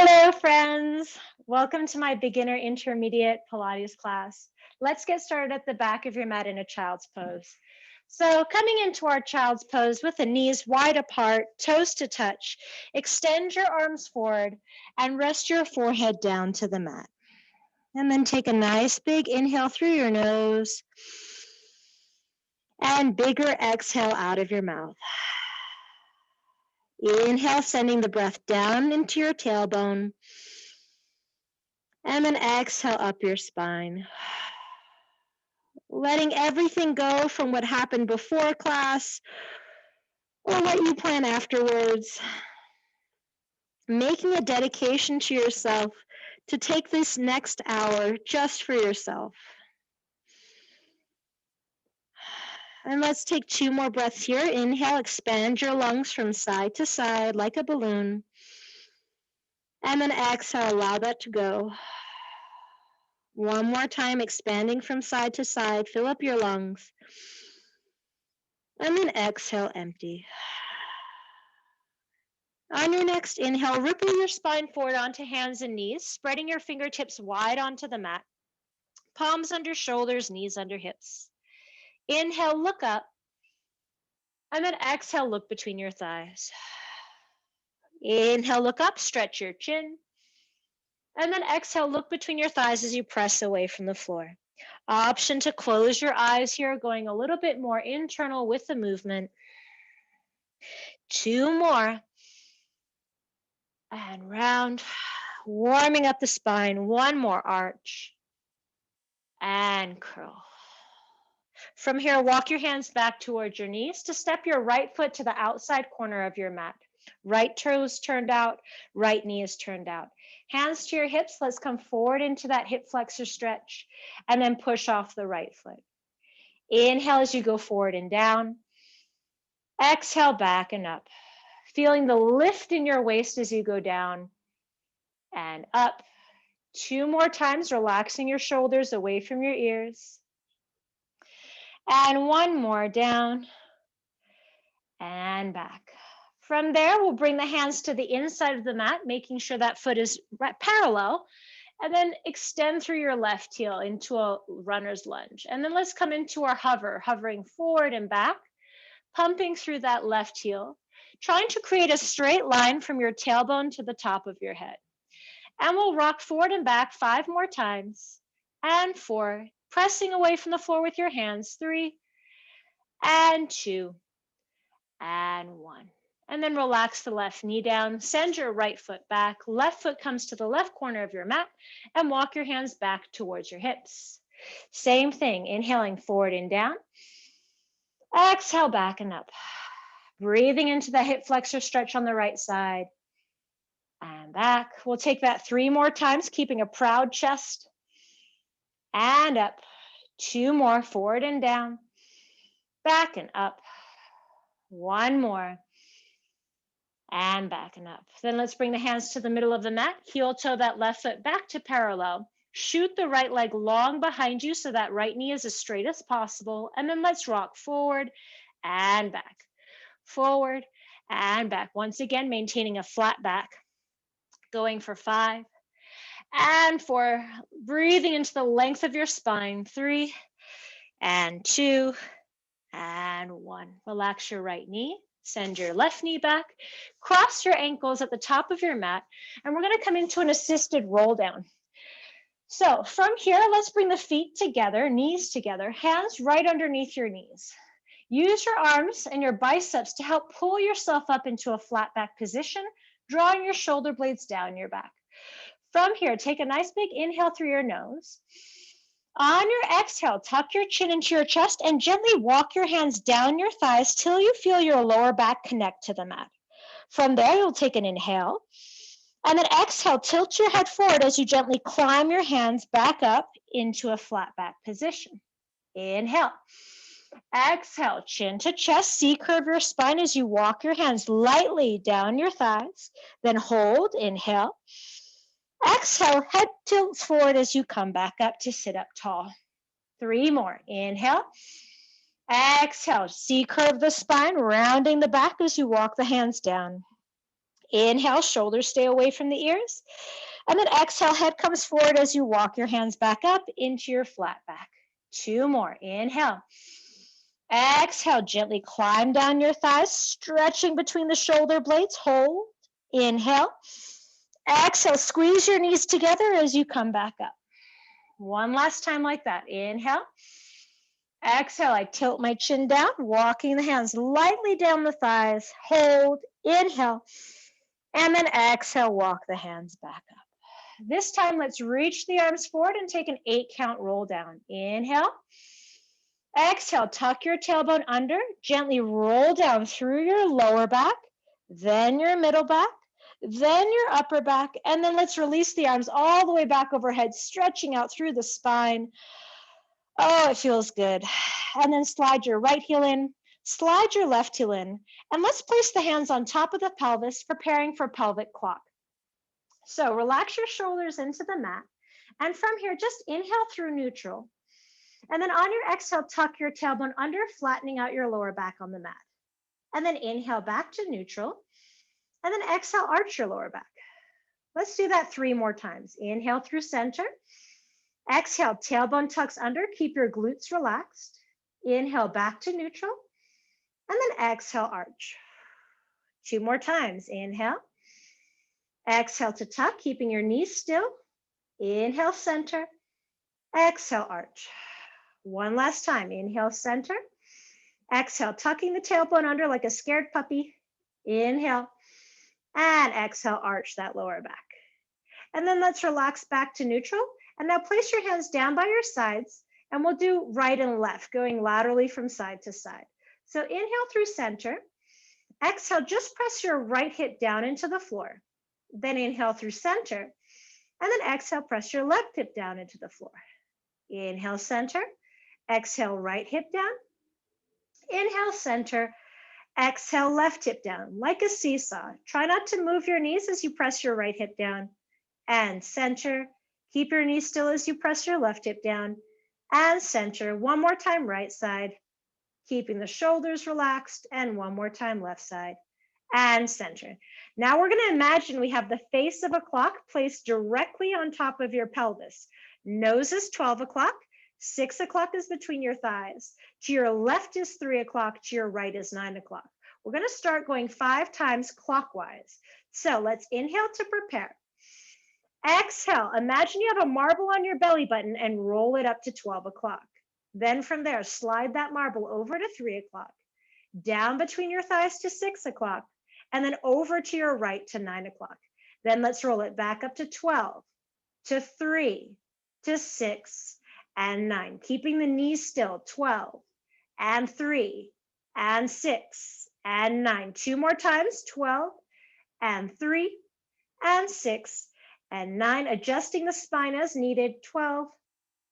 Hello, friends. Welcome to my beginner intermediate Pilates class. Let's get started at the back of your mat in a child's pose. So coming into our child's pose with the knees wide apart, toes to touch, extend your arms forward and rest your forehead down to the mat. And then take a nice big inhale through your nose and bigger exhale out of your mouth. Inhale, sending the breath down into your tailbone. And then exhale up your spine. Letting everything go from what happened before class or what you plan afterwards. Making a dedication to yourself to take this next hour just for yourself. And let's take 2 more breaths here. Inhale, expand your lungs from side to side like a balloon. And then exhale, allow that to go. One more time, expanding from side to side. Fill up your lungs. And then exhale, empty. On your next inhale, ripple your spine forward onto hands and knees, spreading your fingertips wide onto the mat. Palms under shoulders, knees under hips. Inhale, look up. And then exhale, look between your thighs. Inhale, look up, stretch your chin. And then exhale, look between your thighs as you press away from the floor. Option to close your eyes here, going a little bit more internal with the movement. 2 more. And round, warming up the spine. 1 more arch. And curl. From here, walk your hands back towards your knees to step your right foot to the outside corner of your mat. Right toes turned out, right knee is turned out. Hands to your hips, let's come forward into that hip flexor stretch and then push off the right foot. Inhale as you go forward and down. Exhale back and up. Feeling the lift in your waist as you go down and up. 2 more times, relaxing your shoulders away from your ears. And 1 more, down and back. From there, we'll bring the hands to the inside of the mat, making sure that foot is parallel, and then extend through your left heel into a runner's lunge. And then let's come into our hovering forward and back, pumping through that left heel, trying to create a straight line from your tailbone to the top of your head. And we'll rock forward and back 5 more times, and 4, pressing away from the floor with your hands, 3, and 2, and 1. And then relax the left knee down, send your right foot back, left foot comes to the left corner of your mat, and walk your hands back towards your hips. Same thing, inhaling forward and down, exhale back and up. Breathing into the hip flexor stretch on the right side, and back. We'll take that 3 more times, keeping a proud chest, and up. 2 more, forward and down, back and up. 1 more. And back and up. Then let's bring the hands to the middle of the mat. Heel toe that left foot back to parallel. Shoot the right leg long behind you so that right knee is as straight as possible. And then let's rock forward and back. Forward and back. Once again, maintaining a flat back. Going for 5 and 4. Breathing into the length of your spine. 3 and 2 and 1. Relax your right knee. Send your left knee back, cross your ankles at the top of your mat, and we're going to come into an assisted roll down. So from here, let's bring the feet together, knees together, hands right underneath your knees. Use your arms and your biceps to help pull yourself up into a flat back position, drawing your shoulder blades down your back. From here, take a nice big inhale through your nose. On your exhale, tuck your chin into your chest and gently walk your hands down your thighs till you feel your lower back connect to the mat. From there, you'll take an inhale, and then exhale, tilt your head forward as you gently climb your hands back up into a flat back position. Inhale. Exhale, chin to chest, C-curve your spine as you walk your hands lightly down your thighs. Then hold, inhale. Exhale, head tilts forward as you come back up to sit up tall. 3 more. Inhale. Exhale, C-curve the spine, rounding the back as you walk the hands down. Inhale, shoulders stay away from the ears. And then exhale, head comes forward as you walk your hands back up into your flat back. 2 more. Inhale. Exhale, gently climb down your thighs, stretching between the shoulder blades. Hold. Inhale. Exhale, squeeze your knees together as you come back up. One last time like that. Inhale. Exhale, I tilt my chin down, walking the hands lightly down the thighs. Hold. Inhale. And then exhale, walk the hands back up. This time, let's reach the arms forward and take an 8 count roll down. Inhale. Exhale, tuck your tailbone under, gently roll down through your lower back, then your middle back, then your upper back, and then let's release the arms all the way back overhead, stretching out through the spine. Oh, it feels good. And then slide your right heel in, slide your left heel in, and let's place the hands on top of the pelvis, preparing for pelvic clock. So relax your shoulders into the mat, and from here, just inhale through neutral. And then on your exhale, tuck your tailbone under, flattening out your lower back on the mat. And then inhale back to neutral. And then exhale, arch your lower back. Let's do that 3 more times. Inhale through center. Exhale, tailbone tucks under, keep your glutes relaxed. Inhale back to neutral. And then exhale, arch. 2 more times. Inhale. Exhale to tuck, keeping your knees still. Inhale, center. Exhale, arch. One last time. Inhale, center. Exhale, tucking the tailbone under like a scared puppy. Inhale. And exhale, arch that lower back. And then let's relax back to neutral. And now place your hands down by your sides. And we'll do right and left, going laterally from side to side. So inhale through center. Exhale, just press your right hip down into the floor. Then inhale through center. And then exhale, press your left hip down into the floor. Inhale, center. Exhale, right hip down. Inhale, center. Exhale, left hip down, like a seesaw. Try not to move your knees as you press your right hip down. And center. Keep your knees still as you press your left hip down. And center. One more time, right side. Keeping the shoulders relaxed. And one more time, left side. And center. Now we're going to imagine we have the face of a clock placed directly on top of your pelvis. Nose is 12 o'clock. 6 o'clock is between your thighs. To your left is 3 o'clock. To your right is 9 o'clock. We're going to start going 5 times clockwise. So let's inhale to prepare. Exhale. Imagine you have a marble on your belly button and roll it up to 12 o'clock. Then from there, slide that marble over to 3 o'clock, down between your thighs to 6 o'clock, and then over to your right to 9 o'clock. Then let's roll it back up to 12, to 3, to 6, and 9, keeping the knees still. 12, and 3, and 6, and 9. 2 more times. 12, and 3, and 6, and 9. Adjusting the spine as needed. 12,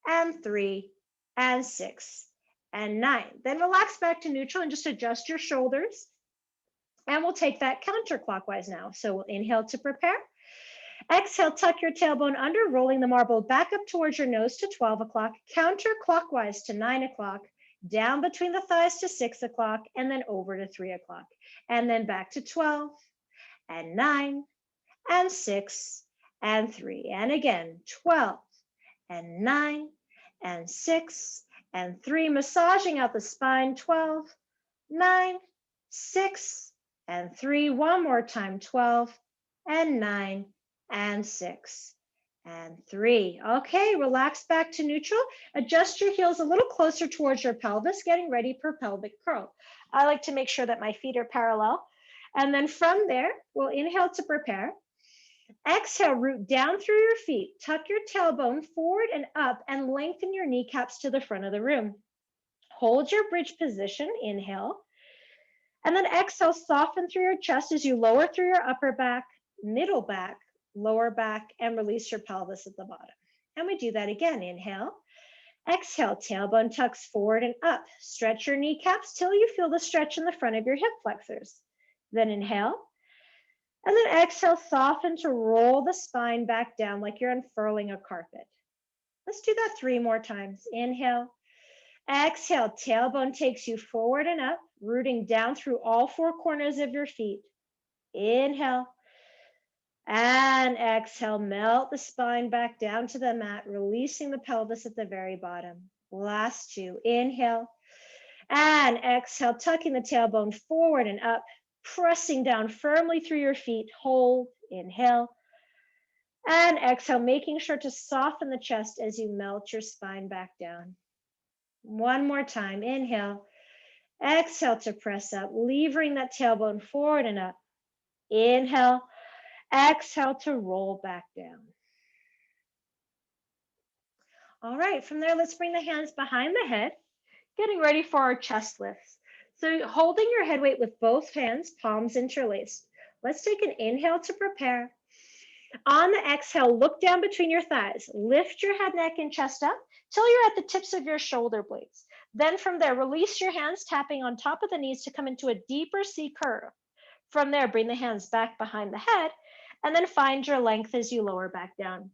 and 3, and 6, and 9. Then relax back to neutral and just adjust your shoulders. And we'll take that counterclockwise now. So we'll inhale to prepare. Exhale, tuck your tailbone under, rolling the marble back up towards your nose to 12 o'clock, counterclockwise to 9 o'clock, down between the thighs to 6 o'clock, and then over to 3 o'clock. And then back to 12, and 9, and 6, and 3. And again, 12, and 9, and 6, and 3. Massaging out the spine. 12, 9, 6, and 3. One more time. 12, and 9, and 6, and 3. Okay, relax back to neutral. Adjust your heels a little closer towards your pelvis, getting ready for pelvic curl. I like to make sure that my feet are parallel. And then from there, we'll inhale to prepare. Exhale, root down through your feet. Tuck your tailbone forward and up and lengthen your kneecaps to the front of the room. Hold your bridge position. Inhale. And then exhale, soften through your chest as you lower through your upper back, middle back, lower back, and release your pelvis at the bottom. And we do that again. Inhale. Exhale, tailbone tucks forward and up. Stretch your kneecaps till you feel the stretch in the front of your hip flexors. Then inhale. And then exhale, soften to roll the spine back down like you're unfurling a carpet. Let's do that 3 more times. Inhale. Exhale, tailbone takes you forward and up, rooting down through all 4 corners of your feet. Inhale. And exhale, melt the spine back down to the mat, releasing the pelvis at the very bottom. Last two, inhale and exhale, tucking the tailbone forward and up, pressing down firmly through your feet. Hold, inhale, and exhale, making sure to soften the chest as you melt your spine back down. One more time, inhale, exhale to press up, levering that tailbone forward and up. Inhale, exhale to roll back down. All right, from there, let's bring the hands behind the head, getting ready for our chest lifts. So holding your head weight with both hands, palms interlaced. Let's take an inhale to prepare. On the exhale, look down between your thighs. Lift your head, neck, and chest up till you're at the tips of your shoulder blades. Then from there, release your hands, tapping on top of the knees to come into a deeper C curve. From there, bring the hands back behind the head, and then find your length as you lower back down.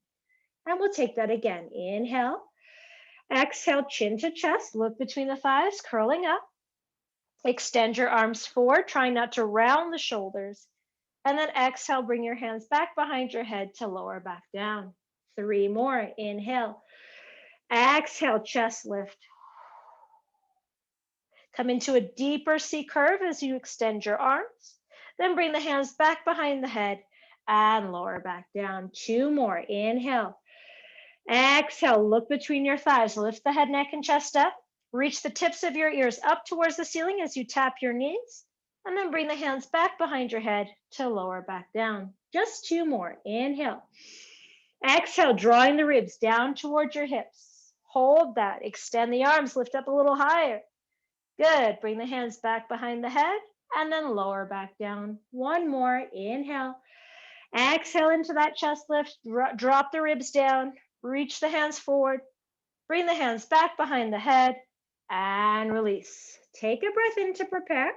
And we'll take that again. Inhale. Exhale, chin to chest. Look between the thighs, curling up. Extend your arms forward, trying not to round the shoulders. And then exhale, bring your hands back behind your head to lower back down. 3 more. Inhale. Exhale, chest lift. Come into a deeper C curve as you extend your arms. Then bring the hands back behind the head and lower back down. 2 more. Inhale. Exhale, look between your thighs. Lift the head, neck, and chest up. Reach the tips of your ears up towards the ceiling as you tap your knees. And then bring the hands back behind your head to lower back down. Just 2 more. Inhale. Exhale, drawing the ribs down towards your hips. Hold that. Extend the arms. Lift up a little higher. Good. Bring the hands back behind the head and then lower back down. 1 more. Inhale. Exhale into that chest lift. Drop the ribs down. Reach the hands forward. Bring the hands back behind the head and release. Take a breath in to prepare.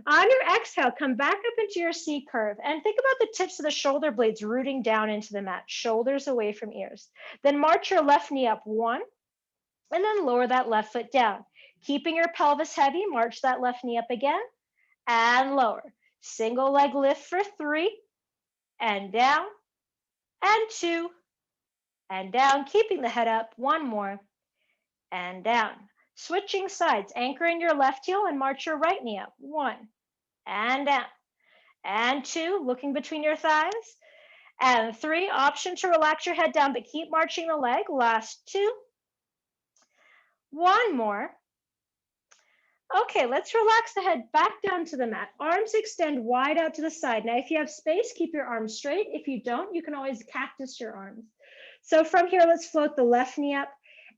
On your exhale, come back up into your C curve and think about the tips of the shoulder blades rooting down into the mat, shoulders away from ears. Then march your left knee up 1 and then lower that left foot down. Keeping your pelvis heavy, march that left knee up again and lower. Single leg lift for 3 and down and 2 and down, keeping the head up. 1 more and down. Switching sides, anchoring your left heel and march your right knee up. 1 and down and 2, looking between your thighs. And 3, option to relax your head down, but keep marching the leg. Last 2. 1 more. Okay, let's relax the head back down to the mat. Arms extend wide out to the side. Now, if you have space, keep your arms straight. If you don't, you can always cactus your arms. So from here, let's float the left knee up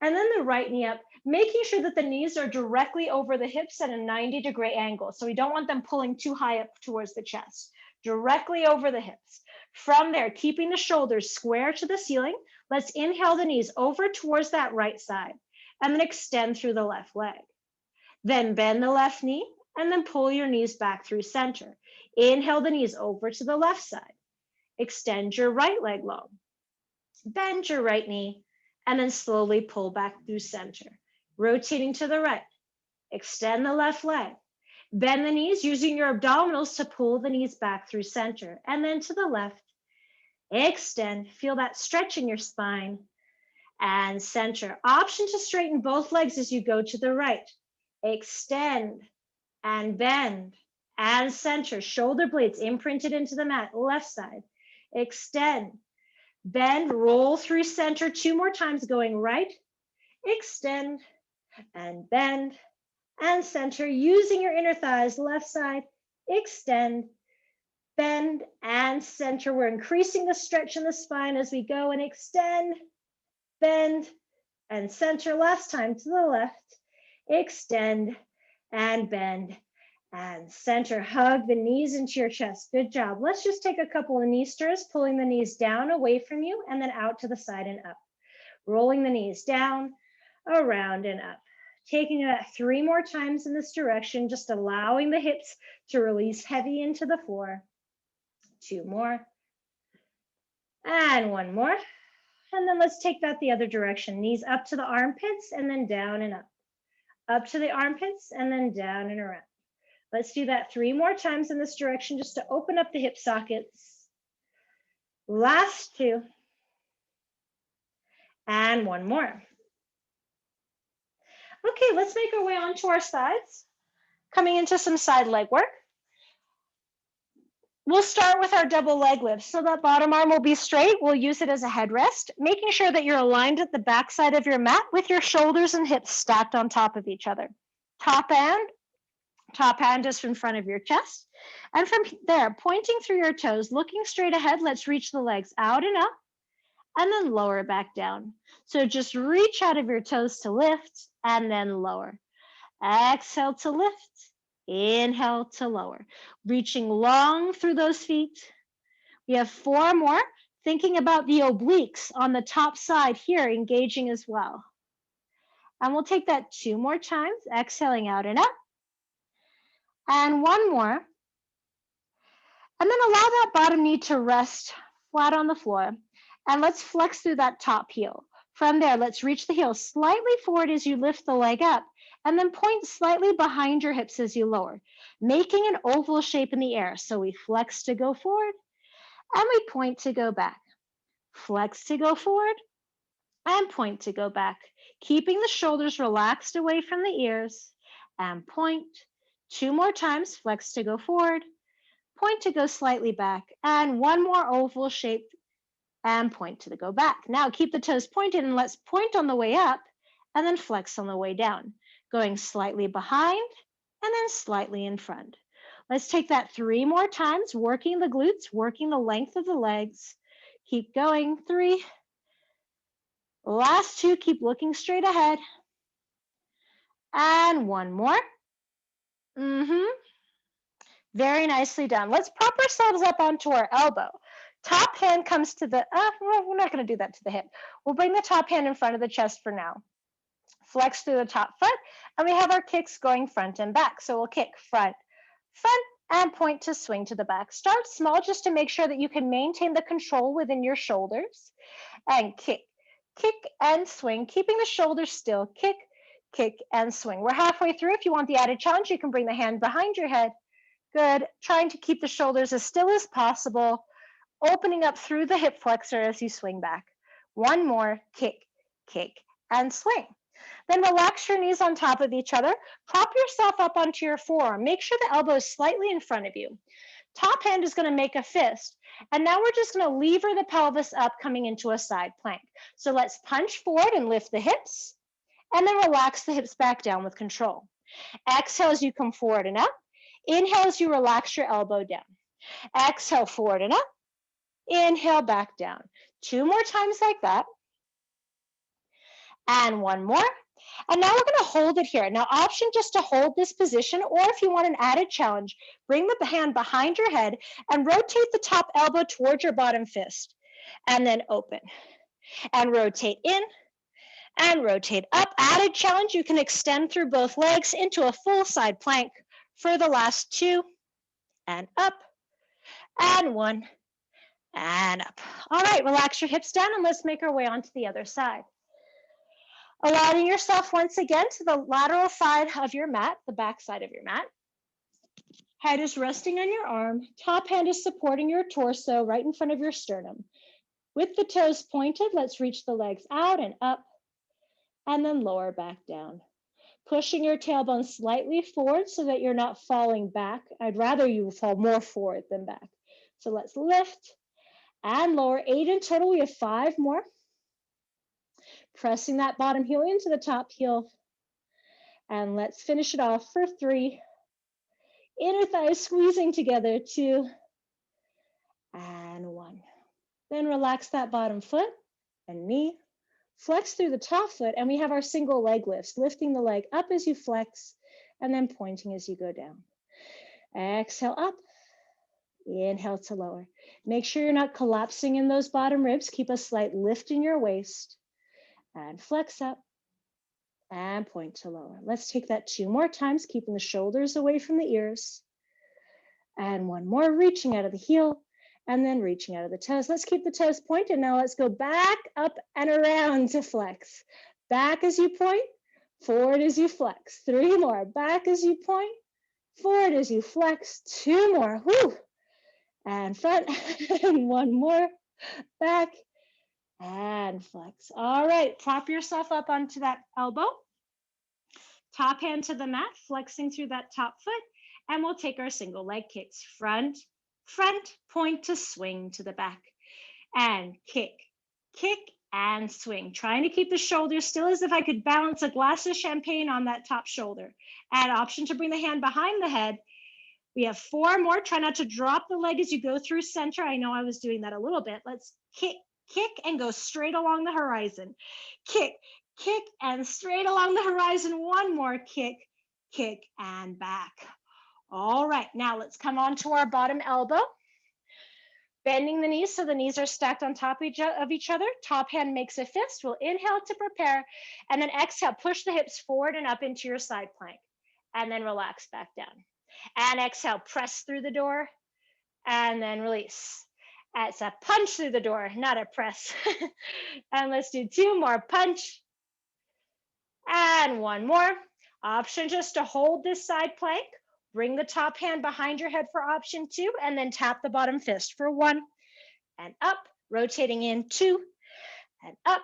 and then the right knee up, making sure that the knees are directly over the hips at a 90-degree angle. So we don't want them pulling too high up towards the chest, directly over the hips. From there, keeping the shoulders square to the ceiling, let's inhale the knees over towards that right side and then extend through the left leg. Then bend the left knee and then pull your knees back through center. Inhale the knees over to the left side. Extend your right leg long. Bend your right knee and then slowly pull back through center. Rotating to the right. Extend the left leg. Bend the knees using your abdominals to pull the knees back through center. And then to the left. Extend. Feel that stretch in your spine. And center. Option to straighten both legs as you go to the right. Extend and bend and center. Shoulder blades imprinted into the mat. Left side. Extend. Bend, roll through center 2 more times, going right, extend, and bend, and center, using your inner thighs, left side, extend, bend, and center. We're increasing the stretch in the spine as we go and extend, bend, and center. Last time to the left, extend, and bend, and center. Hug the knees into your chest. Good job. Let's just take a couple of knee stirs, pulling the knees down away from you and then out to the side and up. Rolling the knees down, around, and up. Taking that 3 more times in this direction, just allowing the hips to release heavy into the floor. 2 more. And 1 more. And then let's take that the other direction. Knees up to the armpits and then down and up. Up to the armpits and then down and around. Let's do that 3 more times in this direction just to open up the hip sockets. Last two. And one more. Okay, let's make our way onto our sides. Coming into some side leg work. We'll start with our double leg lift. So that bottom arm will be straight. We'll use it as a headrest, making sure that you're aligned at the back side of your mat with your shoulders and hips stacked on top of each other. Top hand is in front of your chest. And from there, pointing through your toes, looking straight ahead, let's reach the legs out and up and then lower back down. So just reach out of your toes to lift and then lower. Exhale to lift. Inhale to lower. Reaching long through those feet. We have four more. Thinking about the obliques on the top side here, engaging as well. And we'll take that two more times, exhaling out and up. And one more. And then allow that bottom knee to rest flat on the floor. And let's flex through that top heel. From there, let's reach the heel slightly forward as you lift the leg up, and then point slightly behind your hips as you lower, making an oval shape in the air. So we flex to go forward, and we point to go back. Flex to go forward, and point to go back, keeping the shoulders relaxed away from the ears, and point. Two more times, flex to go forward, point to go slightly back, and one more oval shape, and point to the go back. Now keep the toes pointed and let's point on the way up and then flex on the way down, going slightly behind and then slightly in front. Let's take that three more times, working the glutes, working the length of the legs. Keep going, three. Last two, keep looking straight ahead. And one more. Very nicely done. Let's prop ourselves up onto our elbow. Top hand comes to the, we're not going to do that to the hip. We'll bring the top hand in front of the chest for now. Flex through the top foot, and we have our kicks going front and back. So we'll kick front, and point to swing to the back. Start small just to make sure that you can maintain the control within your shoulders. And kick, and swing, keeping the shoulders still. Kick, and swing. We're halfway through. If you want the added challenge, you can bring the hand behind your head. Good. Trying to keep the shoulders as still as possible, opening up through the hip flexor as you swing back. One more, kick, and swing. Then relax your knees on top of each other. Prop yourself up onto your forearm. Make sure the elbow is slightly in front of you. Top hand is going to make a fist. And now we're just going to lever the pelvis up, coming into a side plank. So let's punch forward and lift the hips, and then relax the hips back down with control. Exhale as you come forward and up. Inhale as you relax your elbow down. Exhale, forward and up. Inhale, back down. Two more times like that. And one more. And now we're going to hold it here. Now, option just to hold this position, or if you want an added challenge, bring the hand behind your head and rotate the top elbow towards your bottom fist. And then open. And rotate in and rotate up. Added challenge, you can extend through both legs into a full side plank for the last two. And up. And one. And up. All right, relax your hips down and let's make our way onto the other side. Aligning yourself once again to the lateral side of your mat, the back side of your mat. Head is resting on your arm. Top hand is supporting your torso right in front of your sternum. With the toes pointed, let's reach the legs out and up, and then lower back down. Pushing your tailbone slightly forward so that you're not falling back. I'd rather you fall more forward than back. So let's lift and lower. 8 in total. We have 5 more. Pressing that bottom heel into the top heel. And let's finish it off for 3. Inner thighs squeezing together, 2 and 1. Then relax that bottom foot and knee. Flex through the top foot, and we have our single leg lifts, lifting the leg up as you flex and then pointing as you go down. Exhale up. Inhale to lower. Make sure you're not collapsing in those bottom ribs. Keep a slight lift in your waist. And flex up and point to lower. Let's take that 2 more times, keeping the shoulders away from the ears. And one more, reaching out of the heel and then reaching out of the toes. Let's keep the toes pointed. Now let's go back, up, and around to flex. Back as you point, forward as you flex. 3 more. Back as you point, forward as you flex. 2 more. Whew. And front. And 1 more. back, and flex. All right, prop yourself up onto that elbow. Top hand to the mat, flexing through that top foot. And we'll take our single leg kicks. Front, front, point to swing to the back. And kick, kick, and swing. Trying to keep the shoulders still as if I could balance a glass of champagne on that top shoulder. And option to bring the hand behind the head. We have 4 more. Try not to drop the leg as you go through center. I know I was doing that a little bit. Let's kick, kick, and go straight along the horizon. Kick, kick, and straight along the horizon. One more kick, kick, and back. All right, now let's come on to our bottom elbow. Bending the knees so the knees are stacked on top of each other. Top hand makes a fist. We'll inhale to prepare, and then exhale, push the hips forward and up into your side plank, and then relax back down. And exhale, press through the door, and then release. It's a punch through the door, not a press. And let's do 2 more. Punch, and 1 more. Option just to hold this side plank. Bring the top hand behind your head for option 2, and then tap the bottom fist for 1, and up, rotating in 2, and up,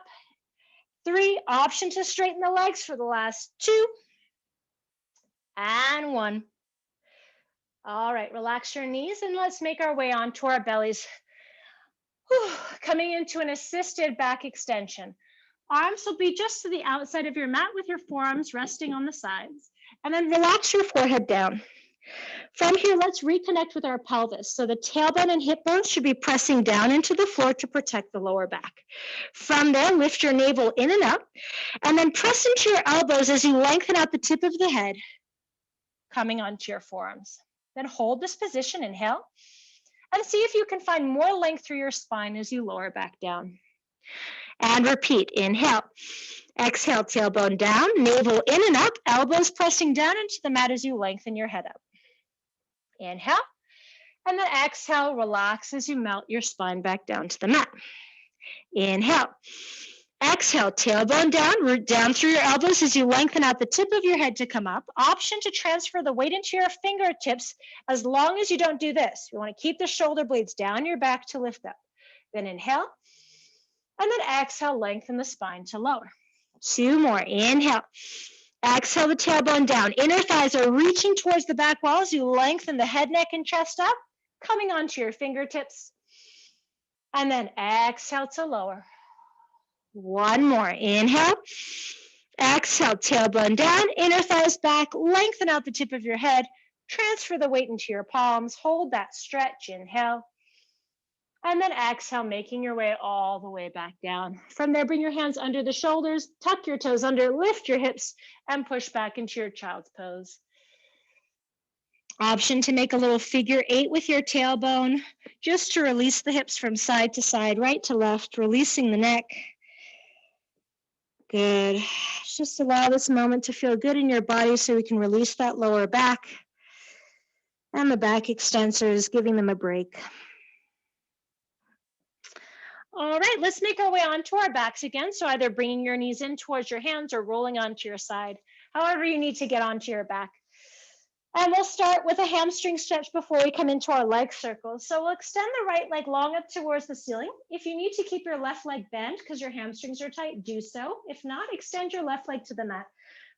3. Option to straighten the legs for the last 2, and 1. All right, relax your knees, and let's make our way onto our bellies. Whew, coming into an assisted back extension. Arms will be just to the outside of your mat with your forearms resting on the sides. And then relax your forehead down. From here, let's reconnect with our pelvis. So the tailbone and hip bones should be pressing down into the floor to protect the lower back. From there, lift your navel in and up, and then press into your elbows as you lengthen out the tip of the head, coming onto your forearms. Then hold this position, inhale, and see if you can find more length through your spine as you lower back down. And repeat, inhale. Exhale, tailbone down, navel in and up, elbows pressing down into the mat as you lengthen your head up. Inhale, and then exhale, relax as you melt your spine back down to the mat. Inhale. Exhale, tailbone down, root down through your elbows as you lengthen out the tip of your head to come up. Option to transfer the weight into your fingertips as long as you don't do this. You want to keep the shoulder blades down your back to lift up. Then inhale, and then exhale, lengthen the spine to lower. 2 more, inhale. Exhale the tailbone down. Inner thighs are reaching towards the back wall as you lengthen the head, neck, and chest up, coming onto your fingertips. And then exhale to lower. 1 more, inhale. Exhale, tailbone down, inner thighs back, lengthen out the tip of your head, transfer the weight into your palms, hold that stretch, inhale. And then exhale, making your way all the way back down. From there, bring your hands under the shoulders, tuck your toes under, lift your hips, and push back into your child's pose. Option to make a little figure 8 with your tailbone, just to release the hips from side to side, right to left, releasing the neck. Good. Just allow this moment to feel good in your body so we can release that lower back and the back extensors, giving them a break. All right, let's make our way onto our backs again. So either bringing your knees in towards your hands or rolling onto your side, however you need to get onto your back. And we'll start with a hamstring stretch before we come into our leg circles. So we'll extend the right leg long up towards the ceiling. If you need to keep your left leg bent because your hamstrings are tight, do so. If not, extend your left leg to the mat.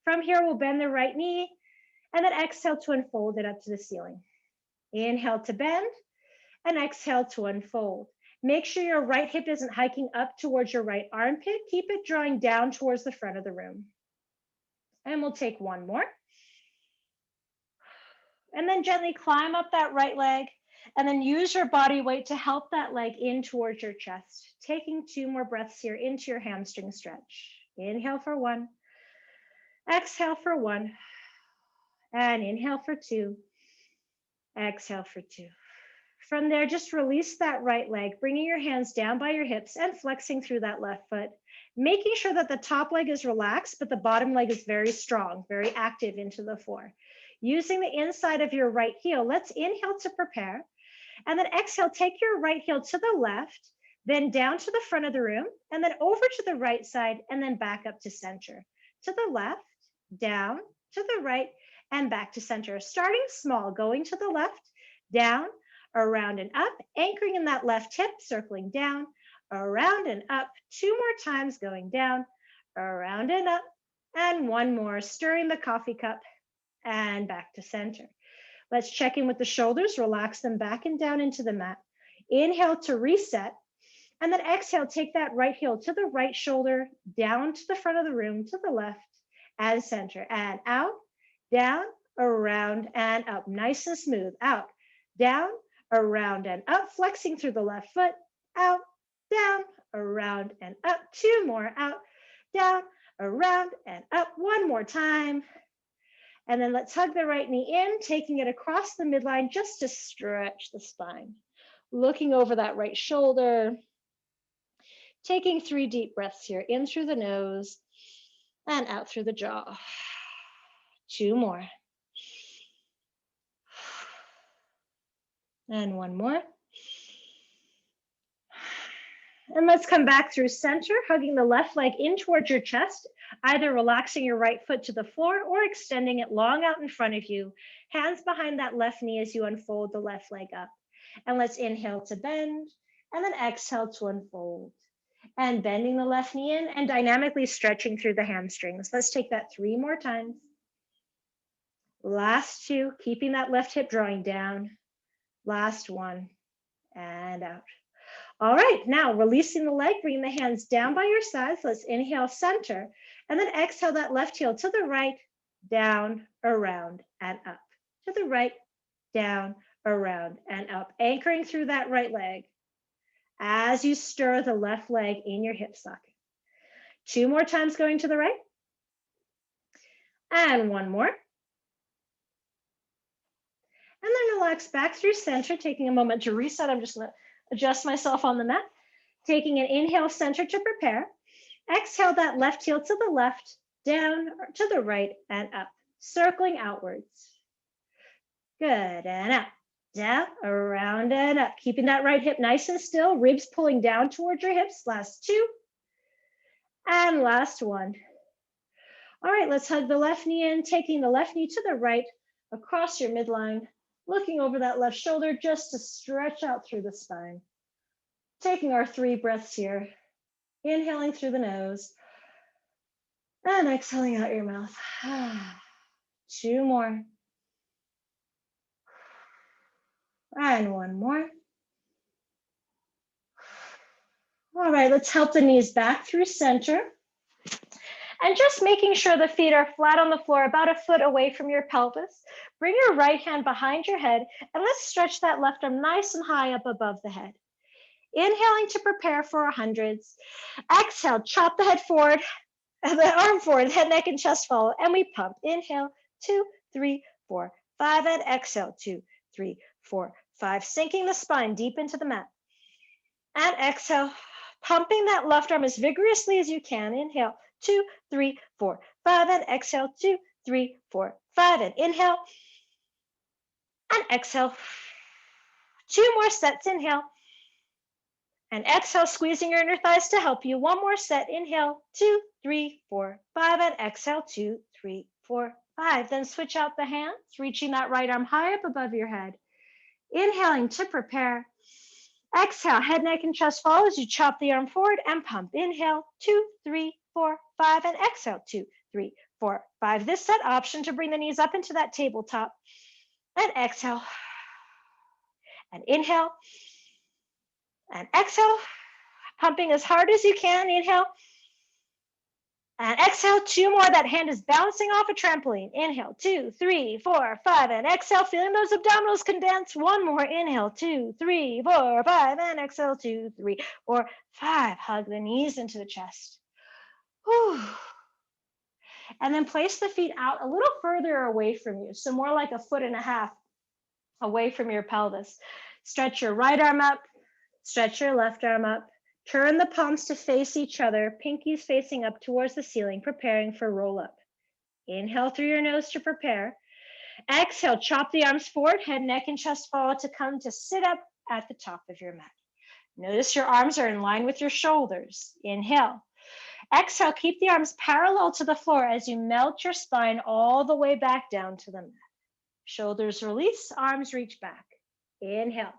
From here, we'll bend the right knee and then exhale to unfold it up to the ceiling. Inhale to bend and exhale to unfold. Make sure your right hip isn't hiking up towards your right armpit. Keep it drawing down towards the front of the room. And we'll take 1 more. And then gently climb up that right leg and then use your body weight to help that leg in towards your chest. Taking 2 more breaths here into your hamstring stretch. Inhale for 1, exhale for 1, and inhale for 2, exhale for 2. From there, just release that right leg, bringing your hands down by your hips and flexing through that left foot, making sure that the top leg is relaxed, but the bottom leg is very strong, very active into the floor. Using the inside of your right heel, let's inhale to prepare, and then exhale, take your right heel to the left, then down to the front of the room, and then over to the right side, and then back up to center. To the left, down, to the right, and back to center. Starting small, going to the left, down, around and up, anchoring in that left hip, circling down, around and up, 2 more times going down, around and up, and 1 more, stirring the coffee cup and back to center. Let's check in with the shoulders, relax them back and down into the mat. Inhale to reset, and then exhale, take that right heel to the right shoulder, down to the front of the room, to the left, and center, and out, down, around, and up. Nice and smooth. Out, down, around, and up, flexing through the left foot, out, down, around, and up. 2 more, out, down, around, and up. 1 more time. And then let's hug the right knee in, taking it across the midline just to stretch the spine. Looking over that right shoulder. Taking 3 deep breaths here, in through the nose and out through the jaw. 2 more. And 1 more. And let's come back through center, hugging the left leg in towards your chest, either relaxing your right foot to the floor or extending it long out in front of you. Hands behind that left knee as you unfold the left leg up. And let's inhale to bend, and then exhale to unfold. And bending the left knee in and dynamically stretching through the hamstrings. Let's take that 3 more times. Last 2, keeping that left hip drawing down. Last 1, and out. All right, now releasing the leg, bringing the hands down by your sides. Let's inhale, center, and then exhale that left heel to the right, down, around, and up. To the right, down, around, and up. Anchoring through that right leg as you stir the left leg in your hip socket. 2 more times going to the right. And 1 more. And then relax back through center, taking a moment to reset. I'm just going to adjust myself on the mat. Taking an inhale, center to prepare. Exhale that left heel to the left, down to the right, and up. Circling outwards. Good, and up. Down, around, and up. Keeping that right hip nice and still, ribs pulling down towards your hips. Last 2, and last 1. All right, let's hug the left knee in, taking the left knee to the right, across your midline, looking over that left shoulder just to stretch out through the spine. Taking our 3 breaths here, inhaling through the nose, and exhaling out your mouth. 2 more. And 1 more. All right, let's help the knees back through center. And just making sure the feet are flat on the floor, about a foot away from your pelvis. Bring your right hand behind your head, and let's stretch that left arm nice and high up above the head. Inhaling to prepare for 100s. Exhale, chop the head forward, the arm forward, head, neck, and chest follow, and we pump. Inhale, 2, 3, 4, 5, and exhale, 2, 3, 4, 5. Sinking the spine deep into the mat. And exhale, pumping that left arm as vigorously as you can. Inhale, 2, 3, 4, 5, and exhale, 2, 3, 4, 5, and inhale, and exhale. 2 more sets, inhale, and exhale, squeezing your inner thighs to help you. 1 more set, inhale, 2, 3, 4, 5, and exhale, 2, 3, 4, 5. Then switch out the hands, reaching that right arm high up above your head. Inhaling to prepare. Exhale, head, neck, and chest fall as you chop the arm forward and pump. Inhale, 2, 3, 4, 5, and exhale, 2, 3, 4, 5. This set option to bring the knees up into that tabletop. And exhale. And inhale. And exhale. Pumping as hard as you can. Inhale. And exhale, 2 more. That hand is bouncing off a trampoline. Inhale, 2, 3, 4, 5, and exhale. Feeling those abdominals condense. 1 more. Inhale, 2, 3, 4, 5, and exhale, 2, 3, 4, 5. Hug the knees into the chest. Whew. And then place the feet out a little further away from you. So more like 1.5 feet away from your pelvis. Stretch your right arm up. Stretch your left arm up. Turn the palms to face each other, pinkies facing up towards the ceiling, preparing for roll up. Inhale through your nose to prepare. Exhale, chop the arms forward, head, neck, and chest fall to come to sit up at the top of your mat. Notice your arms are in line with your shoulders. Inhale. Exhale, keep the arms parallel to the floor as you melt your spine all the way back down to the mat. Shoulders release, arms reach back. Inhale.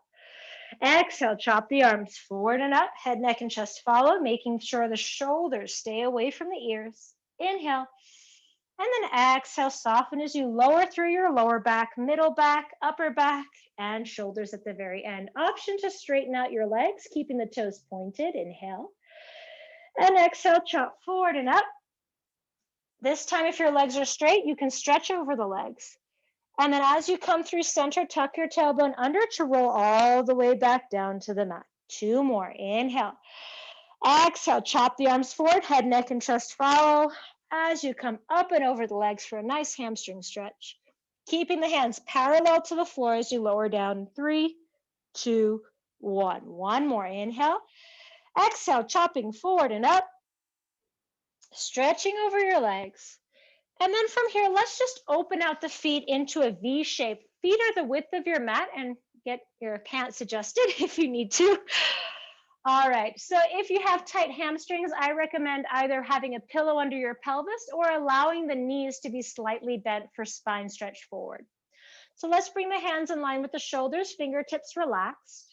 Exhale, chop the arms forward and up, head, neck, and chest follow, making sure the shoulders stay away from the ears. Inhale. And then exhale, soften as you lower through your lower back, middle back, upper back, and shoulders at the very end. Option to straighten out your legs, keeping the toes pointed. Inhale. And exhale, chop forward and up. This time, if your legs are straight, you can stretch over the legs. And then as you come through center, tuck your tailbone under to roll all the way back down to the mat. 2 more. Inhale. Exhale, chop the arms forward, head, neck, and chest follow as you come up and over the legs for a nice hamstring stretch. Keeping the hands parallel to the floor as you lower down. 3, 2, 1. One more. Inhale. Exhale, chopping forward and up, stretching over your legs. And then from here, let's just open out the feet into a V shape. Feet are the width of your mat, and get your pants adjusted if you need to. All right, so if you have tight hamstrings, I recommend either having a pillow under your pelvis or allowing the knees to be slightly bent for spine stretch forward. So let's bring the hands in line with the shoulders, fingertips relaxed.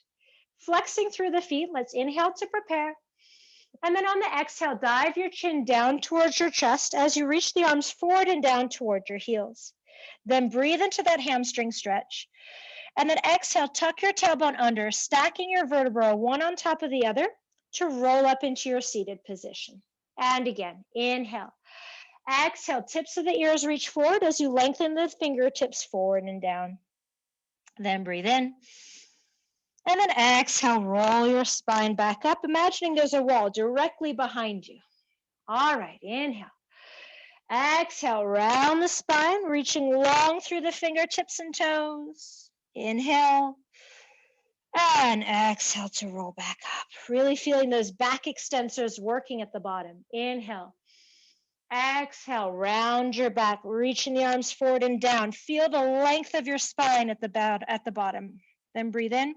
Flexing through the feet, let's inhale to prepare. And then on the exhale, dive your chin down towards your chest as you reach the arms forward and down toward your heels. Then breathe into that hamstring stretch. And then exhale, tuck your tailbone under, stacking your vertebrae one on top of the other to roll up into your seated position. And again, inhale. Exhale, tips of the ears reach forward as you lengthen the fingertips forward and down. Then breathe in. And then exhale, roll your spine back up, imagining there's a wall directly behind you. All right, inhale. Exhale, round the spine, reaching long through the fingertips and toes. Inhale. And exhale to roll back up. Really feeling those back extensors working at the bottom. Inhale. Exhale, round your back, reaching the arms forward and down. Feel the length of your spine at the bottom. Then breathe in.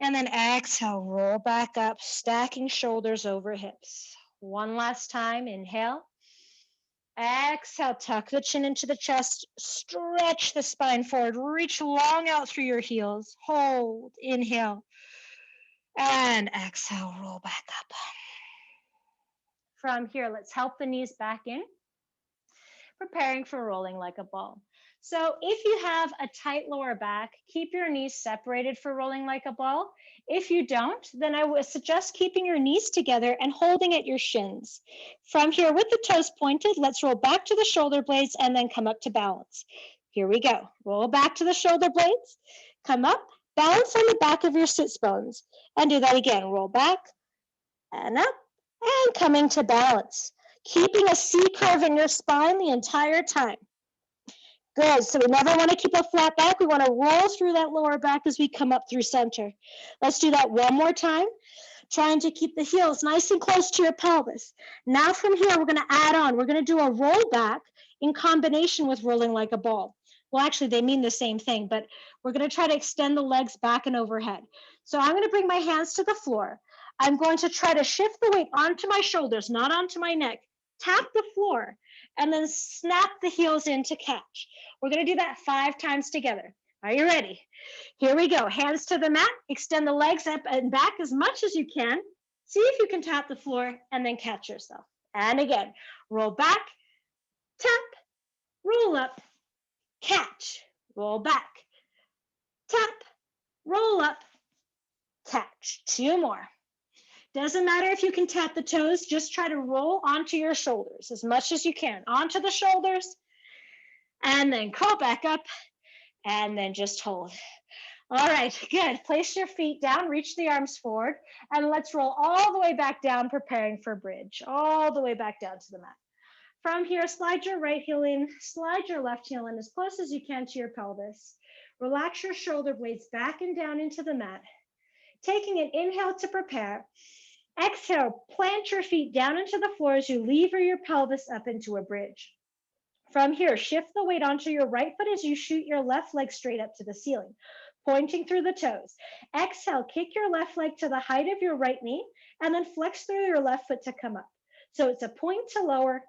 And then exhale, roll back up, stacking shoulders over hips. One last time, inhale. Exhale, tuck the chin into the chest, stretch the spine forward, reach long out through your heels. Hold, inhale. And exhale, roll back up. From here, let's help the knees back in, preparing for rolling like a ball. So if you have a tight lower back, keep your knees separated for rolling like a ball. If you don't, then I would suggest keeping your knees together and holding at your shins. From here, with the toes pointed, let's roll back to the shoulder blades and then come up to balance. Here we go. Roll back to the shoulder blades, come up, balance on the back of your sits bones, and do that again. Roll back and up and coming to balance. Keeping a C curve in your spine the entire time. Good, so we never want to keep a flat back. We want to roll through that lower back as we come up through center. Let's do that one more time, trying to keep the heels nice and close to your pelvis. Now from here, we're going to add on. We're going to do a roll back in combination with rolling like a ball. Well, actually, they mean the same thing, but we're going to try to extend the legs back and overhead. So I'm going to bring my hands to the floor. I'm going to try to shift the weight onto my shoulders, not onto my neck. Tap the floor, and then snap the heels in to catch. We're going to do that 5 times together. Are you ready? Here we go. Hands to the mat. Extend the legs up and back as much as you can. See if you can tap the floor and then catch yourself. And again, roll back, tap, roll up, catch, roll back, tap, roll up, catch. 2 more. Doesn't matter if you can tap the toes, just try to roll onto your shoulders as much as you can. Onto the shoulders, and then crawl back up, and then just hold. All right, good. Place your feet down, reach the arms forward, and let's roll all the way back down, preparing for bridge. All the way back down to the mat. From here, slide your right heel in, slide your left heel in as close as you can to your pelvis. Relax your shoulder blades back and down into the mat. Taking an inhale to prepare. Exhale, plant your feet down into the floor as you lever your pelvis up into a bridge. From here, shift the weight onto your right foot as you shoot your left leg straight up to the ceiling, pointing through the toes. Exhale, kick your left leg to the height of your right knee, and then flex through your left foot to come up. So it's a point to lower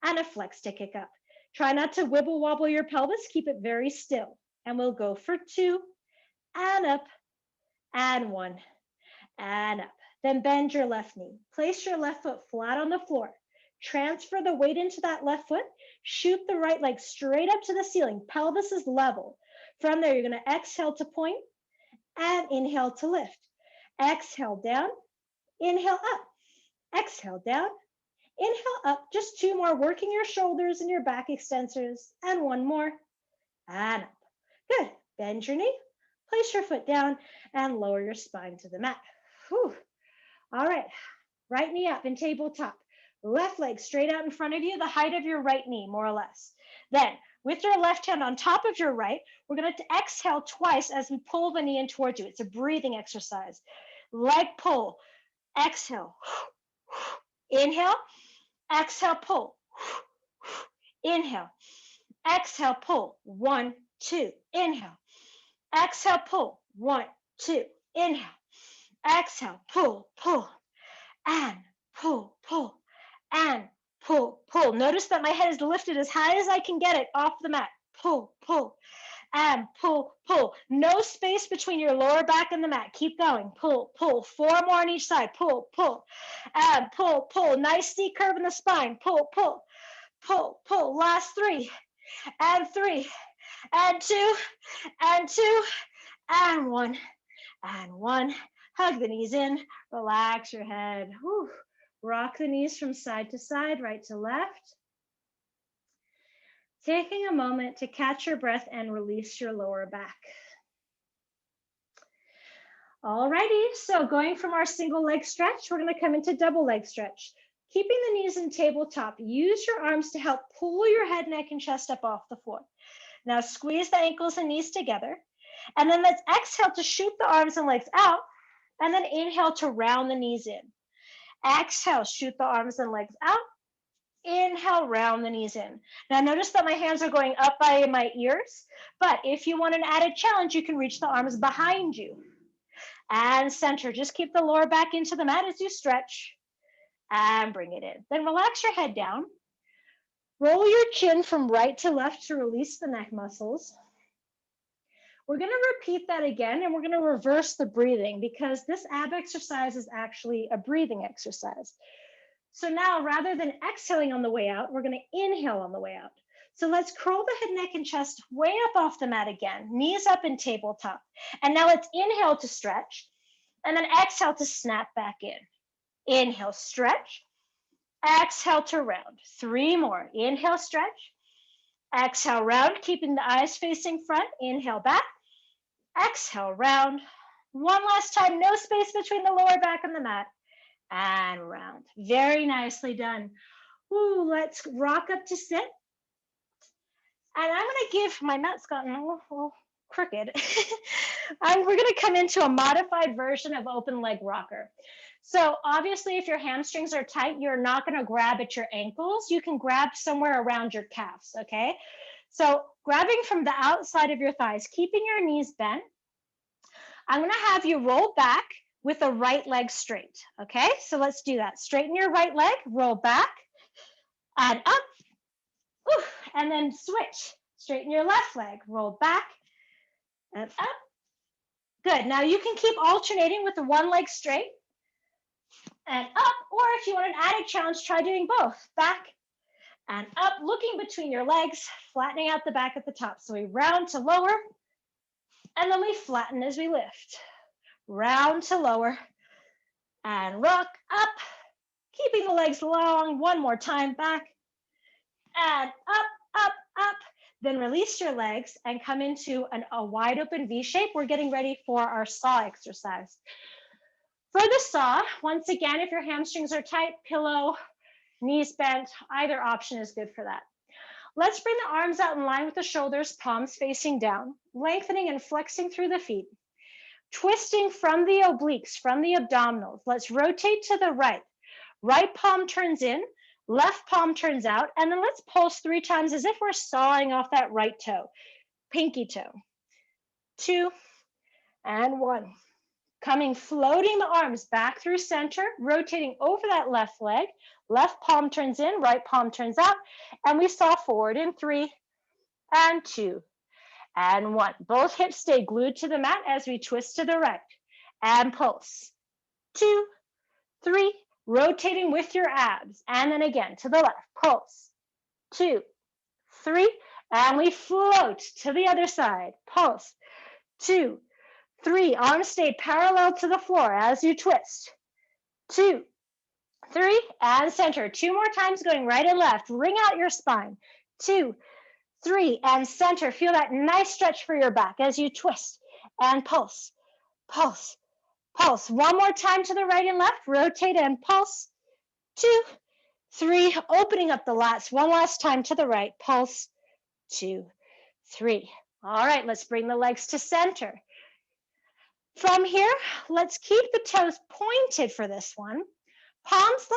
and a flex to kick up. Try not to wibble wobble your pelvis, keep it very still. And we'll go for 2, and up, and 1, and up. Then bend your left knee. Place your left foot flat on the floor. Transfer the weight into that left foot. Shoot the right leg straight up to the ceiling. Pelvis is level. From there, you're going to exhale to point and inhale to lift. Exhale down, inhale up. Exhale down, inhale up. Just 2 more, working your shoulders and your back extensors. And 1 more, and up. Good. Bend your knee, place your foot down, and lower your spine to the mat. Whew. All right, right knee up in tabletop. Left leg straight out in front of you, the height of your right knee, more or less. Then, with your left hand on top of your right, we're going to exhale twice as we pull the knee in towards you. It's a breathing exercise. Leg pull, exhale, inhale, exhale, pull, inhale, exhale, pull, 1, 2, inhale, exhale, pull, 1, 2, inhale, exhale, pull, pull, and pull, pull, and pull, pull. Notice that my head is lifted as high as I can get it off the mat. Pull, pull, and pull, pull. No space between your lower back and the mat. Keep going. Pull, pull. 4 more on each side. Pull, pull, and pull, pull. Nice C curve in the spine. Pull, pull, pull, pull. Last 3, and 3, and 2, and 2, and 1, and 1. Hug the knees in. Relax your head. Whew. Rock the knees from side to side, right to left. Taking a moment to catch your breath and release your lower back. Alrighty, so going from our single leg stretch, we're going to come into double leg stretch. Keeping the knees in tabletop, use your arms to help pull your head, neck, and chest up off the floor. Now squeeze the ankles and knees together, and then let's exhale to shoot the arms and legs out, and then inhale to round the knees in. Exhale, shoot the arms and legs out. Inhale, round the knees in. Now notice that my hands are going up by my ears, but if you want an added challenge, you can reach the arms behind you. And center, just keep the lower back into the mat as you stretch, and bring it in. Then relax your head down. Roll your chin from right to left to release the neck muscles. We're going to repeat that again, and we're going to reverse the breathing because this ab exercise is actually a breathing exercise. So now, rather than exhaling on the way out, we're going to inhale on the way out. So let's curl the head, neck, and chest way up off the mat again, knees up in tabletop. And now let's inhale to stretch, and then exhale to snap back in. Inhale, stretch. Exhale to round. 3 more. Inhale, stretch. Exhale, round, keeping the eyes facing front. Inhale, back. Exhale, round. 1 last time, no space between the lower back and the mat. And round. Very nicely done. Ooh, let's rock up to sit. And I'm going to give, my mat's gotten a little crooked. We're going to come into a modified version of open leg rocker. So obviously, if your hamstrings are tight, you're not going to grab at your ankles. You can grab somewhere around your calves, okay? So grabbing from the outside of your thighs, keeping your knees bent. I'm going to have you roll back with the right leg straight, okay? So let's do that. Straighten your right leg, roll back, and up, ooh, and then switch. Straighten your left leg, roll back, and up. Good. Now you can keep alternating with the one leg straight and up, or if you want an added challenge, try doing both. Back and up, looking between your legs, flattening out the back at the top. So we round to lower, and then we flatten as we lift. Round to lower, and rock up, keeping the legs long. 1 more time, back, and up, up, up. Then release your legs and come into a wide open V shape. We're getting ready for our saw exercise. For the saw, once again, if your hamstrings are tight, pillow, knees bent, either option is good for that. Let's bring the arms out in line with the shoulders, palms facing down, lengthening and flexing through the feet. Twisting from the obliques, from the abdominals. Let's rotate to the right. Right palm turns in, left palm turns out, and then let's pulse 3 times as if we're sawing off that right toe. Pinky toe. 2 and 1. Coming, floating the arms back through center, rotating over that left leg. Left palm turns in, right palm turns out, and we saw forward in 3 and 2 and 1. Both hips stay glued to the mat as we twist to the right. and pulse. 2, 3, rotating with your abs. And then again to the left, pulse. 2, 3, and we float to the other side. Pulse. 2, 3, arms stay parallel to the floor as you twist. 2, 3, and center. 2 more times going right and left. Ring out your spine. 2, 3, and center. Feel that nice stretch for your back as you twist and pulse, pulse, pulse. One more time to the right and left. Rotate and pulse. 2, 3, opening up the lats. One last time to the right. Pulse. 2, 3. All right, let's bring the legs to center. From here, let's keep the toes pointed for this one. Palms,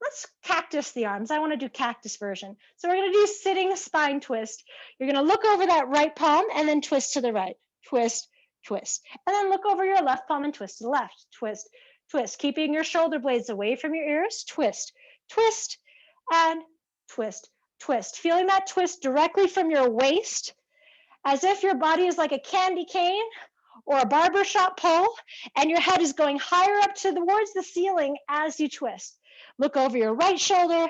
let's cactus the arms. I want to do cactus version. So we're going to do sitting spine twist. You're going to look over that right palm and then twist to the right. Twist, twist. And then look over your left palm and twist to the left. Twist, twist. Keeping your shoulder blades away from your ears. Twist, twist, and twist, twist. Feeling that twist directly from your waist, as if your body is like a candy cane or a barbershop pole, and your head is going higher up towards the ceiling as you twist. Look over your right shoulder,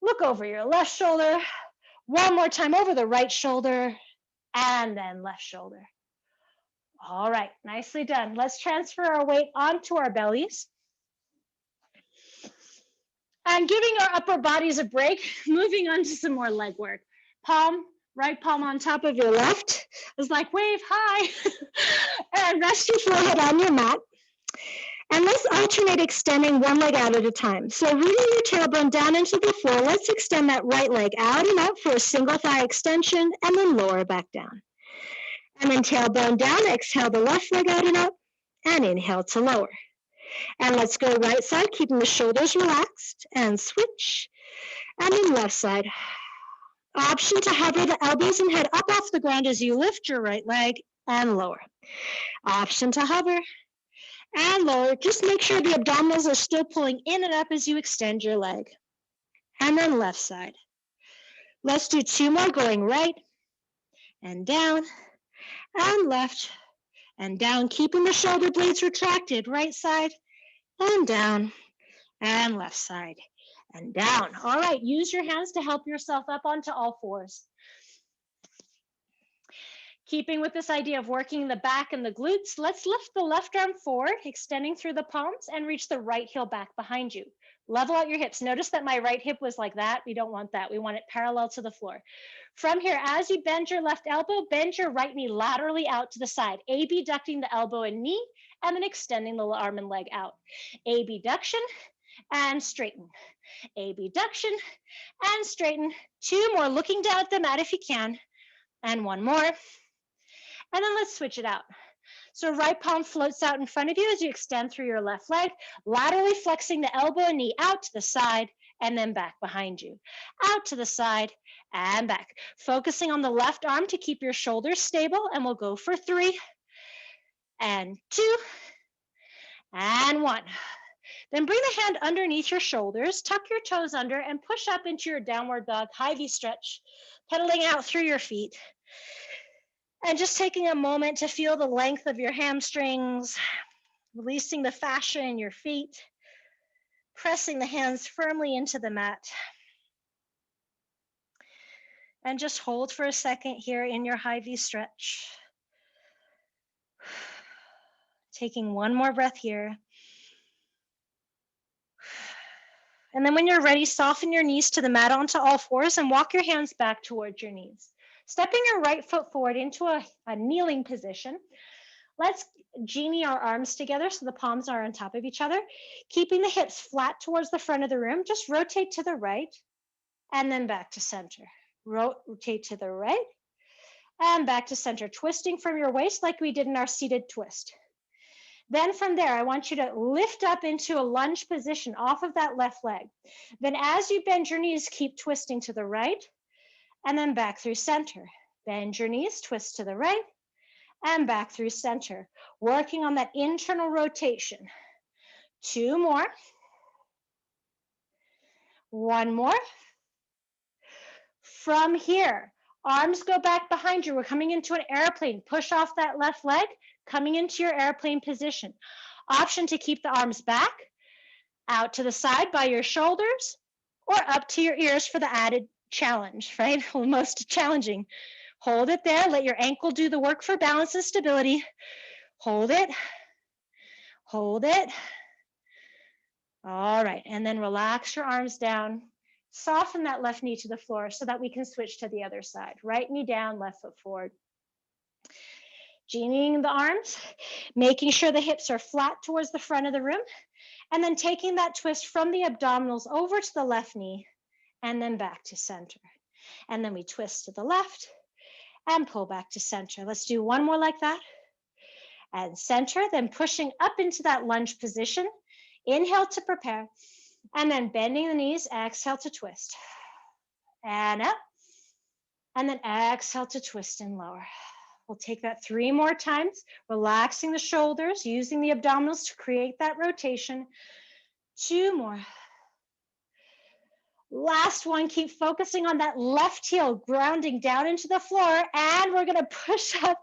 look over your left shoulder, one more time over the right shoulder, and then left shoulder. All right, nicely done. Let's transfer our weight onto our bellies. And giving our upper bodies a break, moving on to some more leg work. Palm, right palm on top of your left. It's like wave high. And rest your forehead on your mat. And let's alternate extending one leg out at a time. So rooting your tailbone down into the floor, let's extend that right leg out and up for a single thigh extension, and then lower back down. And then tailbone down, exhale the left leg out and up, and inhale to lower. And let's go right side, keeping the shoulders relaxed, and switch. And then left side. Option to hover the elbows and head up off the ground as you lift your right leg and lower. Option to hover and lower. Just make sure the abdominals are still pulling in and up as you extend your leg. And then left side. Let's do 2 more, going right and down and left and down, keeping the shoulder blades retracted. Right side and down and left side and down. All right, use your hands to help yourself up onto all fours. Keeping with this idea of working the back and the glutes, let's lift the left arm forward, extending through the palms, and reach the right heel back behind you. Level out your hips. Notice that my right hip was like that. We don't want that. We want it parallel to the floor. From here, as you bend your left elbow, bend your right knee laterally out to the side, abducting the elbow and knee, and then extending the arm and leg out. Abduction and straighten. Abduction and straighten. 2 more, looking down at the mat if you can, and 1 more. And then let's switch it out. So right palm floats out in front of you as you extend through your left leg, laterally flexing the elbow and knee out to the side and then back behind you. Out to the side and back. Focusing on the left arm to keep your shoulders stable, and we'll go for 3 and 2 and 1. Then bring the hand underneath your shoulders, tuck your toes under, and push up into your downward dog, high V stretch, pedaling out through your feet. And just taking a moment to feel the length of your hamstrings, releasing the fascia in your feet, pressing the hands firmly into the mat. And just hold for a second here in your high V stretch. Taking 1 more breath here. And then when you're ready, soften your knees to the mat onto all fours and walk your hands back towards your knees. Stepping your right foot forward into a kneeling position. Let's genie our arms together so the palms are on top of each other. Keeping the hips flat towards the front of the room, just rotate to the right and then back to center. Rotate to the right and back to center, twisting from your waist like we did in our seated twist. Then from there, I want you to lift up into a lunge position off of that left leg. Then as you bend your knees, keep twisting to the right and then back through center. Bend your knees, twist to the right and back through center, working on that internal rotation. 2 more. 1 more. From here, arms go back behind you. We're coming into an airplane. Push off that left leg, coming into your airplane position. Option to keep the arms back, out to the side by your shoulders, or up to your ears for the added challenge, right? Most challenging. Hold it there. Let your ankle do the work for balance and stability. Hold it. Hold it. All right. And then relax your arms down. Soften that left knee to the floor so that we can switch to the other side. Right knee down, left foot forward. Genieing the arms, making sure the hips are flat towards the front of the room, and then taking that twist from the abdominals over to the left knee and then back to center. And then we twist to the left and pull back to center. Let's do one more like that. And center, then pushing up into that lunge position. Inhale to prepare, and then bending the knees, exhale to twist. And up, and then exhale to twist and lower. We'll take that 3 more times, relaxing the shoulders, using the abdominals to create that rotation. 2 more. Last one, keep focusing on that left heel, grounding down into the floor, and we're gonna push up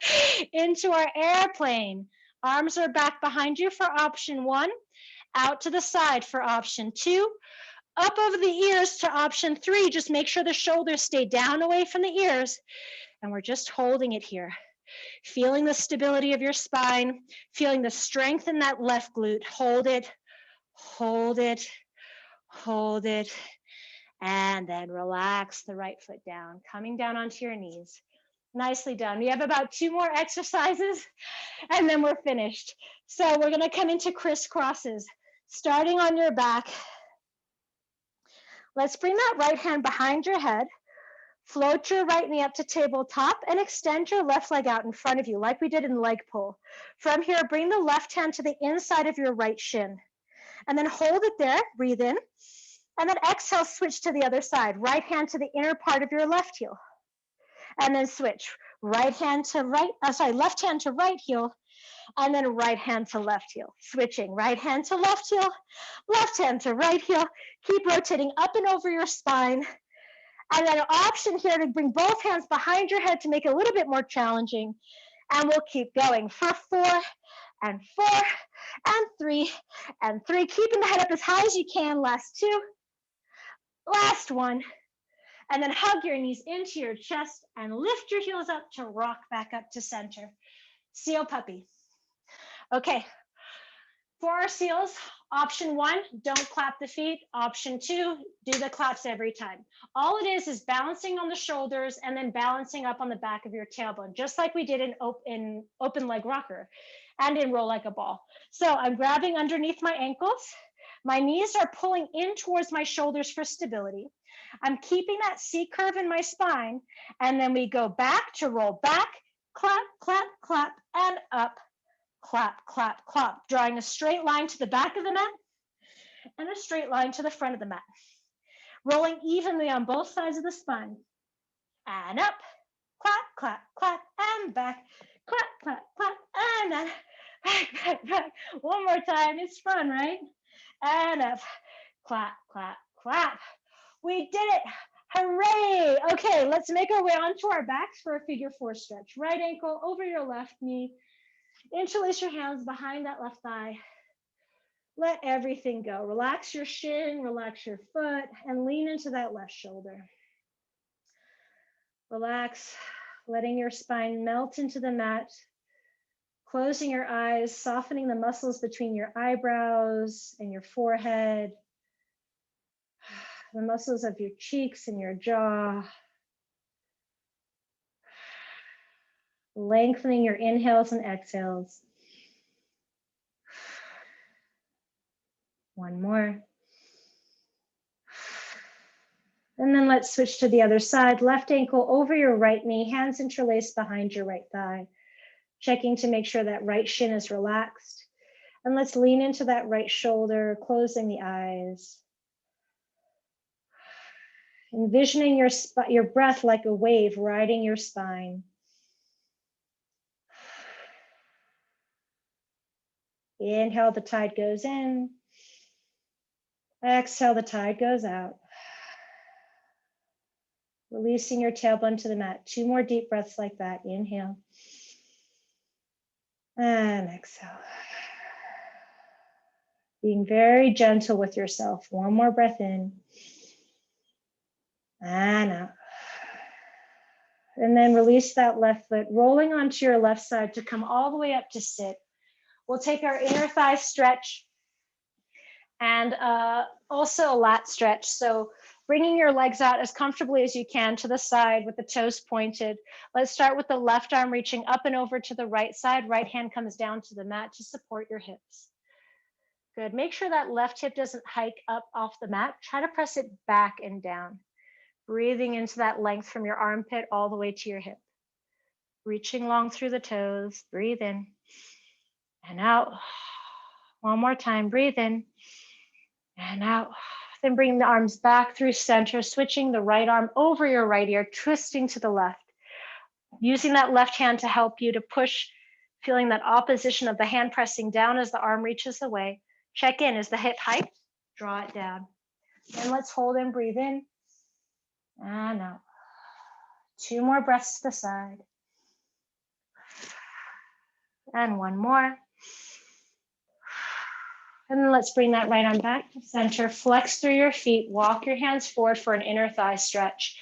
into our airplane. Arms are back behind you for option 1, out to the side for option 2, up over the ears to option 3. Just make sure the shoulders stay down away from the ears, and we're just holding it here. Feeling the stability of your spine, feeling the strength in that left glute. Hold it, hold it, hold it. And then relax the right foot down, coming down onto your knees. Nicely done. We have about 2 more exercises and then we're finished. So we're gonna come into crisscrosses, starting on your back. Let's bring that right hand behind your head. Float your right knee up to tabletop and extend your left leg out in front of you like we did in leg pull. From here, bring the left hand to the inside of your right shin. And then hold it there, breathe in. And then exhale, switch to the other side. Right hand to the inner part of your left heel. And then switch. Left hand to right heel. And then right hand to left heel. Switching. Right hand to left heel. Left hand to right heel. Keep rotating up and over your spine. And then an option here to bring both hands behind your head to make it a little bit more challenging. And we'll keep going for 4 and 4 and 3 and 3. Keeping the head up as high as you can. Last 2. Last 1. And then hug your knees into your chest and lift your heels up to rock back up to center. Seal puppy. Okay. For our seals, option 1, don't clap the feet. Option 2, do the claps every time. All it is balancing on the shoulders and then balancing up on the back of your tailbone, just like we did in open leg rocker and in roll like a ball. So I'm grabbing underneath my ankles. My knees are pulling in towards my shoulders for stability. I'm keeping that C curve in my spine, and then we go back to roll back, clap, clap, clap, and up. Clap, clap, clap, drawing a straight line to the back of the mat and a straight line to the front of the mat. Rolling evenly on both sides of the spine. And up, clap, clap, clap, and back. Clap, clap, clap, and then back, back, back. One more time, it's fun, right? And up, clap, clap, clap. We did it, hooray. Okay, let's make our way onto our backs for a figure 4 stretch. Right ankle over your left knee. Interlace your hands behind that left thigh. Let everything go. Relax your shin, relax your foot, and lean into that left shoulder. Relax, letting your spine melt into the mat. Closing your eyes, softening the muscles between your eyebrows and your forehead. The muscles of your cheeks and your jaw. Lengthening your inhales and exhales. One more. And then let's switch to the other side. Left ankle over your right knee, hands interlaced behind your right thigh. Checking to make sure that right shin is relaxed. And let's lean into that right shoulder, closing the eyes. Envisioning your breath like a wave riding your spine. Inhale, the tide goes in. Exhale, the tide goes out. Releasing your tailbone to the mat. 2 more deep breaths like that. Inhale. And exhale. Being very gentle with yourself. One more breath in. And out. And then release that left foot, rolling onto your left side to come all the way up to sit. We'll take our inner thigh stretch and also a lat stretch. So bringing your legs out as comfortably as you can to the side with the toes pointed. Let's start with the left arm reaching up and over to the right side. Right hand comes down to the mat to support your hips. Good. Make sure that left hip doesn't hike up off the mat. Try to press it back and down. Breathing into that length from your armpit all the way to your hip. Reaching long through the toes. Breathe in and out. One more time. Breathe in and out. Then bring the arms back through center, switching the right arm over your right ear, twisting to the left. Using that left hand to help you to push, feeling that opposition of the hand pressing down as the arm reaches away. Check in. Is the hip hiked? Draw it down. And let's hold and breathe in and out. 2 more breaths to the side. And 1 more. And then let's bring that right arm back to center. Flex through your feet. Walk your hands forward for an inner thigh stretch.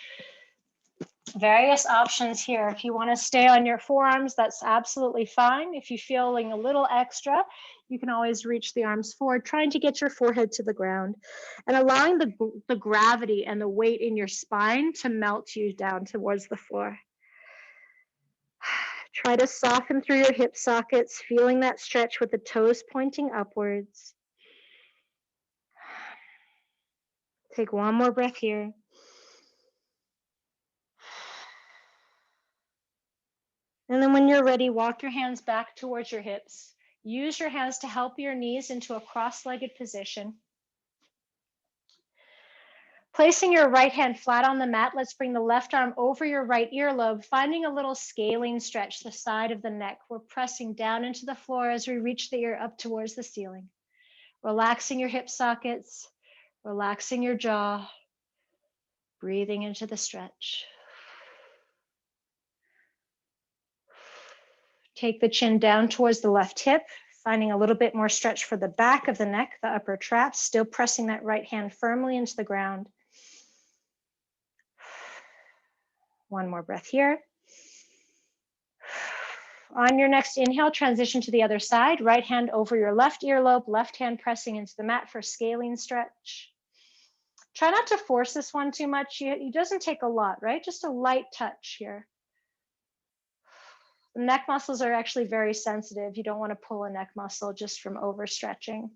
Various options here. If you want to stay on your forearms, that's absolutely fine. If you're feeling a little extra, you can always reach the arms forward, trying to get your forehead to the ground and allowing the gravity and the weight in your spine to melt you down towards the floor. Try to soften through your hip sockets, feeling that stretch with the toes pointing upwards. Take 1 more breath here. And then when you're ready, walk your hands back towards your hips. Use your hands to help your knees into a cross-legged position. Placing your right hand flat on the mat, let's bring the left arm over your right earlobe, finding a little scalene stretch, the side of the neck. We're pressing down into the floor as we reach the ear up towards the ceiling. Relaxing your hip sockets, relaxing your jaw, breathing into the stretch. Take the chin down towards the left hip, finding a little bit more stretch for the back of the neck, the upper trap, still pressing that right hand firmly into the ground. 1 more breath here. On your next inhale, transition to the other side. Right hand over your left earlobe, left hand pressing into the mat for scalene stretch. Try not to force this one too much. It doesn't take a lot, right? Just a light touch here. The neck muscles are actually very sensitive. You don't want to pull a neck muscle just from overstretching.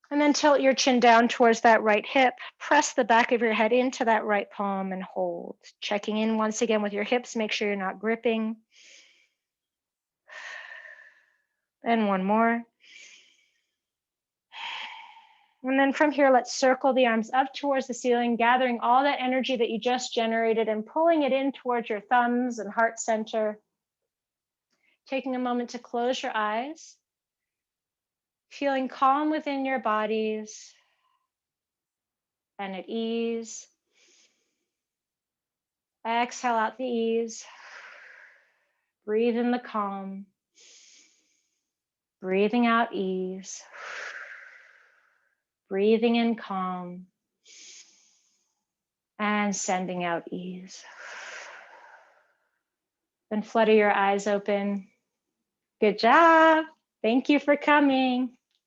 And then tilt your chin down towards that right hip. Press the back of your head into that right palm and hold. Checking in once again with your hips. Make sure you're not gripping. And 1 more. And then from here, let's circle the arms up towards the ceiling, gathering all that energy that you just generated and pulling it in towards your thumbs and heart center. Taking a moment to close your eyes. Feeling calm within your bodies and at ease. Exhale out the ease. Breathe in the calm. Breathing out ease. Breathing in calm. And sending out ease. Then flutter your eyes open. Good job. Thank you for coming.